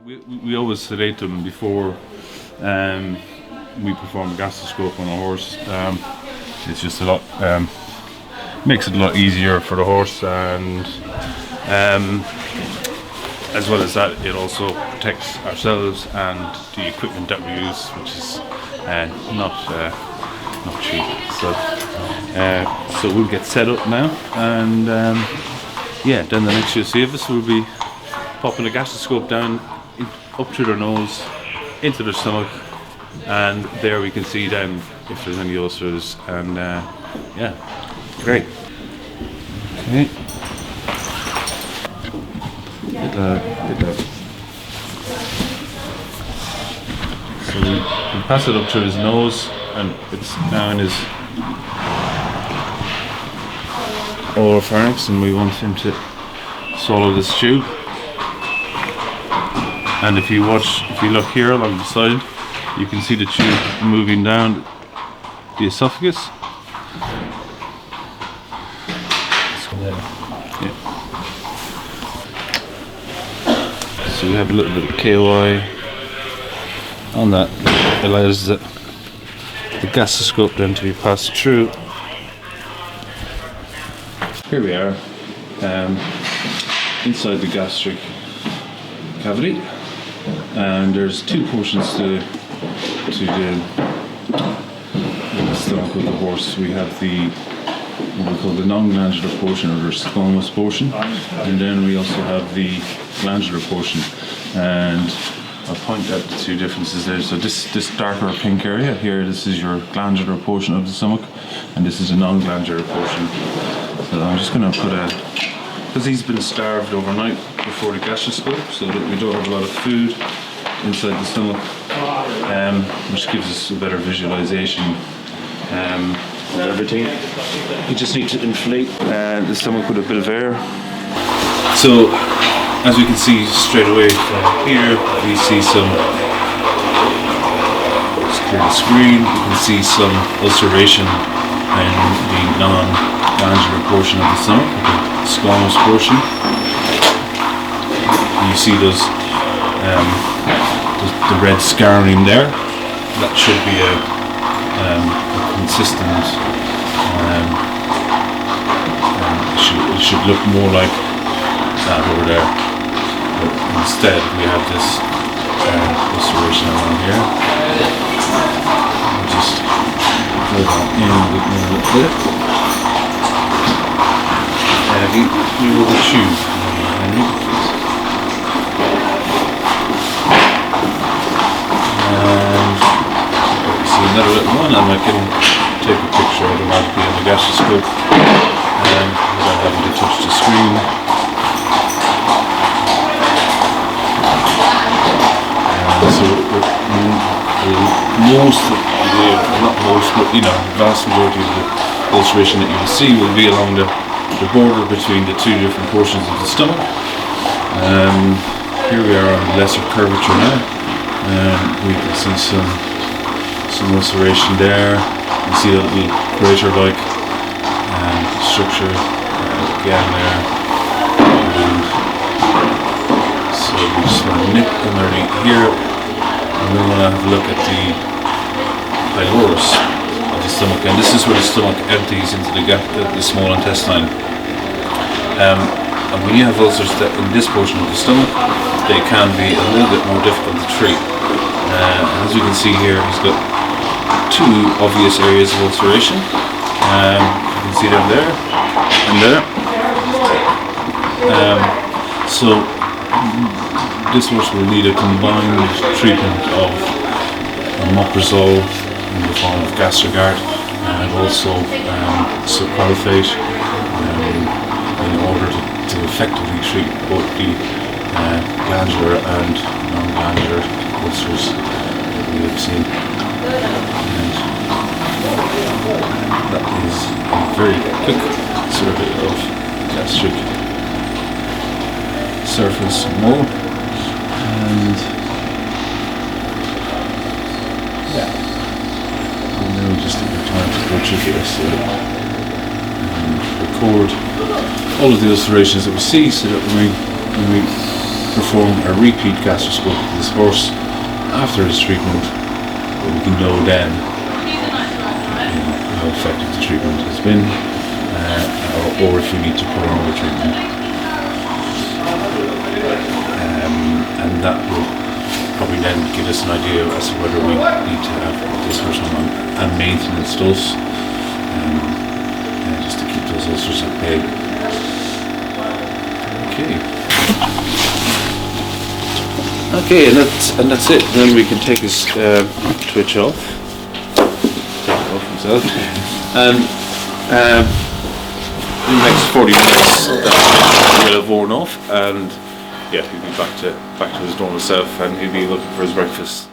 we always sedate them before we perform a gastroscope on a horse. It's just a lot, makes it a lot easier for the horse, and as well as that, it also protects ourselves and the equipment that we use, which is not cheap. So we'll get set up now, and yeah, then the next you'll see of us, we'll be popping a gastroscope down up through their nose into their stomach, and there we can see then if there's any ulcers, and yeah, great. Okay. So we pass it up through his nose, and it's now in his oropharynx, and we want him to swallow this tube. And if you look here along the side, you can see the tube moving down the esophagus. Yeah. So we have a little bit of KOI on that. Allows the gastroscope then to be passed through. Here we are, inside the gastric cavity, and there's two portions to the stomach of the horse. We have what we call the non-glandular portion, or the squamous portion, and then we also have the glandular portion. And I'll point out the two differences there. So this darker pink area here, this is your glandular portion of the stomach, and this is a non-glandular portion. So I'm just going to put because he's been starved overnight before the gastroscope, so that we don't have a lot of food inside the stomach, which gives us a better visualization of everything. You just need to inflate the stomach with a bit of air. So as we can see straight away from here, we see some, let's clear the screen, you can see some ulceration in the non-glandular portion of the stomach, the squamous portion. You see the red scarring there. That should be a consistent, it should look more like that over there. But instead we have this ulceration around here. I'll just pull that in a little bit. We will the tube. And see another little one, and I can take a picture automatically on the gastroscope without having to touch the screen. So the vast majority of the ulceration that you will see will be along the border between the two different portions of the stomach. Here we are on lesser curvature now, and we can see some ulceration there. You see a little crater-like structure again there. So we just want to nip underneath here, and we want to have a look at the pylorus of the stomach, and this is where the stomach empties into the small intestine. And when you have ulcers in this portion of the stomach, they can be a little bit more difficult to treat. As you can see here, he's got two obvious areas of ulceration. You can see them there and there. So this horse will need a combined treatment of omeprazole in the form of Gastrogard and also sucralfate in order to effectively treat both the glandular and non-glandular ulcers that we have seen. And that is a very quick survey of gastric surface mole, and now just take the time to go through the rest of it and record all of the ulcerations that we see, so that when we perform a repeat gastroscope to this horse after his treatment, where we can know then how effective the treatment has been, or if we need to prolong the treatment. And that will probably then give us an idea as to whether we need to have this horse on a maintenance dose, just to keep those ulcers at bay. Okay, and that's it. Then we can take his twitch off. Take it off himself. And in the next 40 minutes that will have worn off, and yeah, he'll be back to his normal self, and he'll be looking for his breakfast.